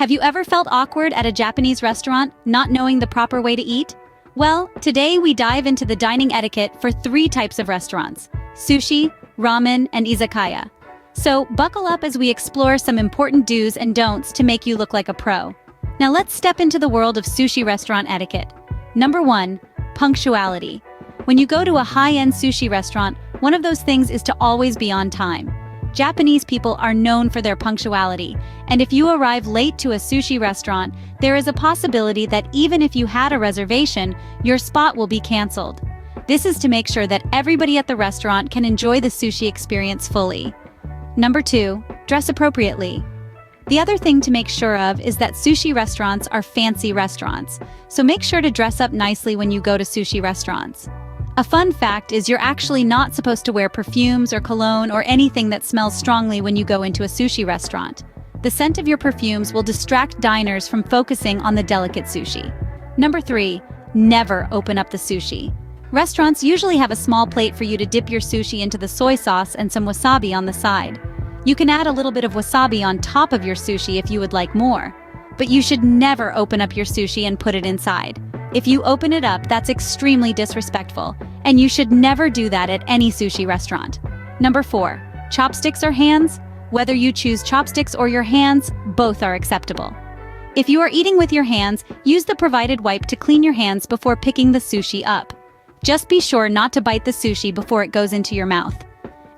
Have you ever felt awkward at a Japanese restaurant, not knowing the proper way to eat? Well, today we dive into the dining etiquette for 3 types of restaurants: sushi, ramen, and izakaya. So buckle up as we explore some important do's and don'ts to make you look like a pro. Now let's step into the world of sushi restaurant etiquette. Number 1, punctuality. When you go to a high-end sushi restaurant, one of those things is to always be on time. Japanese people are known for their punctuality, and if you arrive late to a sushi restaurant, there is a possibility that even if you had a reservation, your spot will be canceled. This is to make sure that everybody at the restaurant can enjoy the sushi experience fully. Number 2, dress appropriately. The other thing to make sure of is that sushi restaurants are fancy restaurants, so make sure to dress up nicely when you go to sushi restaurants. A fun fact is you're actually not supposed to wear perfumes or cologne or anything that smells strongly when you go into a sushi restaurant. The scent of your perfumes will distract diners from focusing on the delicate sushi. Number 3, never open up the sushi. Restaurants usually have a small plate for you to dip your sushi into the soy sauce and some wasabi on the side. You can add a little bit of wasabi on top of your sushi if you would like more. But you should never open up your sushi and put it inside. If you open it up, that's extremely disrespectful, and you should never do that at any sushi restaurant. Number 4, chopsticks or hands? Whether you choose chopsticks or your hands, both are acceptable. If you are eating with your hands, use the provided wipe to clean your hands before picking the sushi up. Just be sure not to bite the sushi before it goes into your mouth.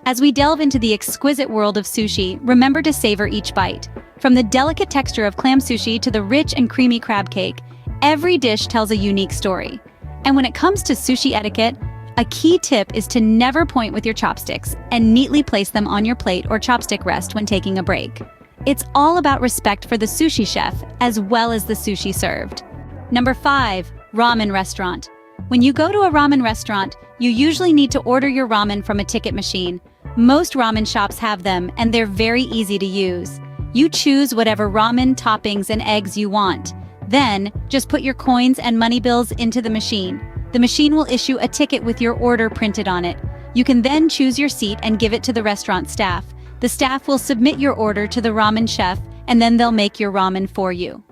As we delve into the exquisite world of sushi, remember to savor each bite. From the delicate texture of clam sushi to the rich and creamy crab cake, every dish tells a unique story. And when it comes to sushi etiquette, a key tip is to never point with your chopsticks and neatly place them on your plate or chopstick rest when taking a break. It's all about respect for the sushi chef as well as the sushi served. Number 5, ramen restaurant. When you go to a ramen restaurant, you usually need to order your ramen from a ticket machine. Most ramen shops have them, and they're very easy to use. You choose whatever ramen, toppings, and eggs you want. Then, just put your coins and money bills into the machine. The machine will issue a ticket with your order printed on it. You can then choose your seat and give it to the restaurant staff. The staff will submit your order to the ramen chef, and then they'll make your ramen for you.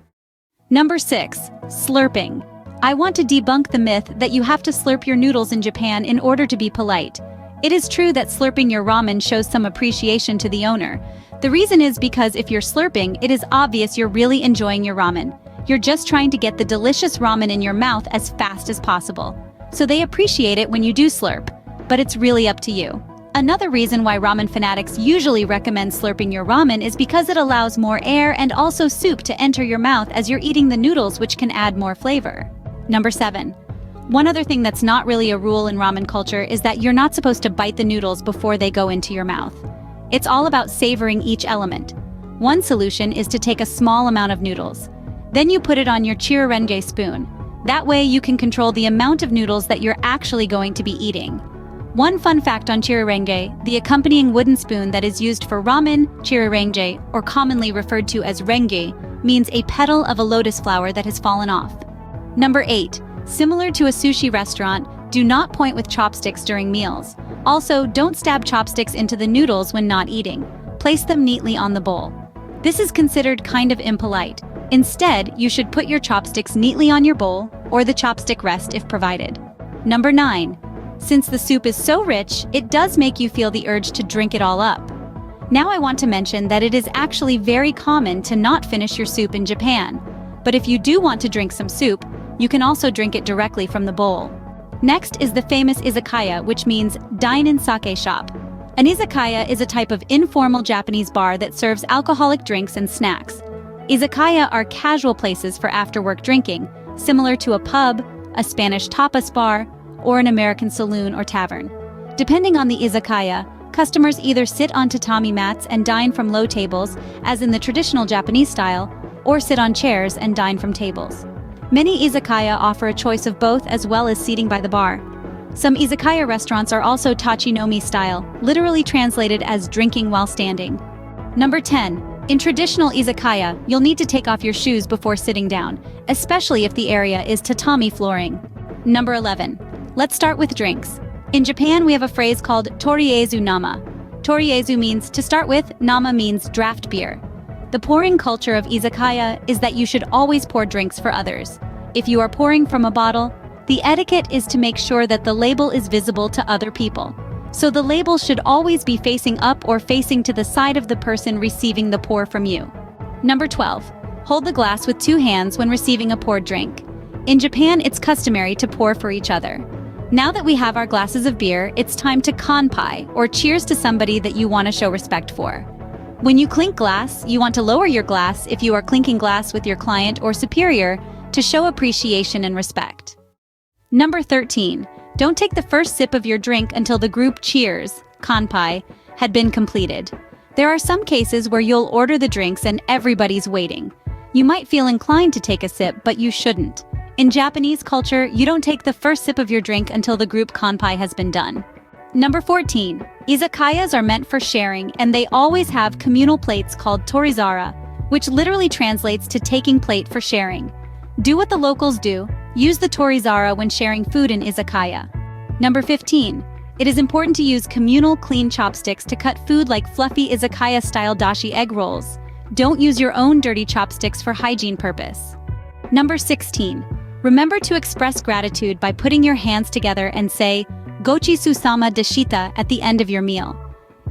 Number 6, slurping. I want to debunk the myth that you have to slurp your noodles in Japan in order to be polite. It is true that slurping your ramen shows some appreciation to the owner. The reason is because if you're slurping, it is obvious you're really enjoying your ramen. You're just trying to get the delicious ramen in your mouth as fast as possible. So they appreciate it when you do slurp, but it's really up to you. Another reason why ramen fanatics usually recommend slurping your ramen is because it allows more air and also soup to enter your mouth as you're eating the noodles, which can add more flavor. Number 7. One other thing that's not really a rule in ramen culture is that you're not supposed to bite the noodles before they go into your mouth. It's all about savoring each element. One solution is to take a small amount of noodles. Then you put it on your chirurenge spoon. That way you can control the amount of noodles that you're actually going to be eating. One fun fact on chirurenge, the accompanying wooden spoon that is used for ramen, chirurenge, or commonly referred to as renge, means a petal of a lotus flower that has fallen off. Number 8. Similar to a sushi restaurant, do not point with chopsticks during meals. Also, don't stab chopsticks into the noodles when not eating. Place them neatly on the bowl. This is considered kind of impolite. Instead, you should put your chopsticks neatly on your bowl or the chopstick rest if provided. Number 9. Since the soup is so rich, it does make you feel the urge to drink it all up. Now I want to mention that it is actually very common to not finish your soup in Japan. But if you do want to drink some soup, you can also drink it directly from the bowl. Next is the famous izakaya, which means dine-in sake shop. An izakaya is a type of informal Japanese bar that serves alcoholic drinks and snacks. Izakaya are casual places for after-work drinking, similar to a pub, a Spanish tapas bar, or an American saloon or tavern. Depending on the izakaya, customers either sit on tatami mats and dine from low tables, as in the traditional Japanese style, or sit on chairs and dine from tables. Many izakaya offer a choice of both as well as seating by the bar. Some izakaya restaurants are also tachinomi style, literally translated as drinking while standing. Number 10. In traditional izakaya, you'll need to take off your shoes before sitting down, especially if the area is tatami flooring. Number 11. Let's start with drinks. In Japan, we have a phrase called toriezu nama. Toriezu means to start with, nama means draft beer. The pouring culture of Izakaya is that you should always pour drinks for others. If you are pouring from a bottle, the etiquette is to make sure that the label is visible to other people. So the label should always be facing up or facing to the side of the person receiving the pour from you. Number 12. Hold the glass with two hands when receiving a poured drink. In Japan, it's customary to pour for each other. Now that we have our glasses of beer, it's time to kanpai, or cheers to somebody that you want to show respect for. When you clink glass, you want to lower your glass if you are clinking glass with your client or superior to show appreciation and respect. Number 13. Don't take the first sip of your drink until the group cheers, kanpai, had been completed. There are some cases where you'll order the drinks and everybody's waiting. You might feel inclined to take a sip, but you shouldn't. In Japanese culture, you don't take the first sip of your drink until the group kanpai has been done. Number 14. Izakayas are meant for sharing, and they always have communal plates called torizara, which literally translates to taking plate for sharing. Do what the locals do. Use the torizara when sharing food in izakaya. Number 15. It is important to use communal clean chopsticks to cut food like fluffy izakaya-style dashi egg rolls. Don't use your own dirty chopsticks for hygiene purpose. Number 16. Remember to express gratitude by putting your hands together and say, "Gochi-su-sama deshita" at the end of your meal.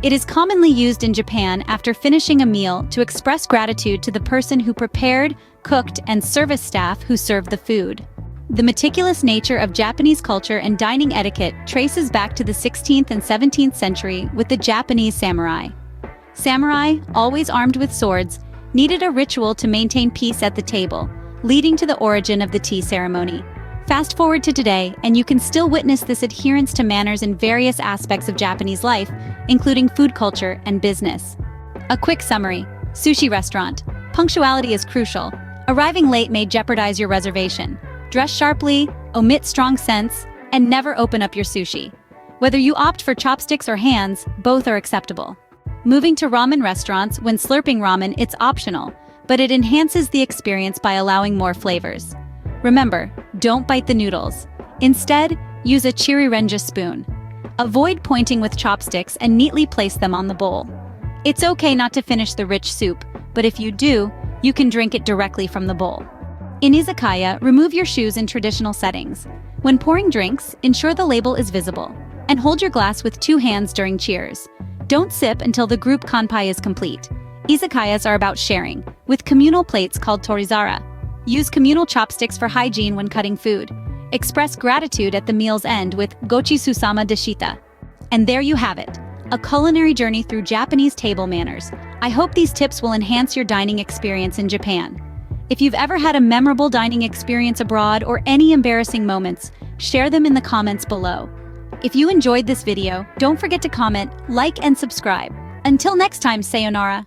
It is commonly used in Japan after finishing a meal to express gratitude to the person who prepared, cooked, and service staff who served the food. The meticulous nature of Japanese culture and dining etiquette traces back to the 16th and 17th century with the Japanese samurai. Samurai, always armed with swords, needed a ritual to maintain peace at the table, leading to the origin of the tea ceremony. Fast forward to today, and you can still witness this adherence to manners in various aspects of Japanese life, including food culture and business. A quick summary. Sushi restaurant. Punctuality is crucial. Arriving late may jeopardize your reservation. Dress sharply, omit strong scents, and never open up your sushi. Whether you opt for chopsticks or hands, both are acceptable. Moving to ramen restaurants, when slurping ramen, it's optional, but it enhances the experience by allowing more flavors. Remember, don't bite the noodles. Instead, use a chirirenja spoon. Avoid pointing with chopsticks and neatly place them on the bowl. It's okay not to finish the rich soup, but if you do, you can drink it directly from the bowl. In izakaya, remove your shoes in traditional settings. When pouring drinks, ensure the label is visible, and hold your glass with two hands during cheers. Don't sip until the group kanpai is complete. Izakayas are about sharing, with communal plates called torizara. Use communal chopsticks for hygiene when cutting food. Express gratitude at the meal's end with gochi-su-sama deshita. And there you have it, a culinary journey through Japanese table manners. I hope these tips will enhance your dining experience in Japan. If you've ever had a memorable dining experience abroad or any embarrassing moments, share them in the comments below. If you enjoyed this video, don't forget to comment, like, and subscribe. Until next time, sayonara.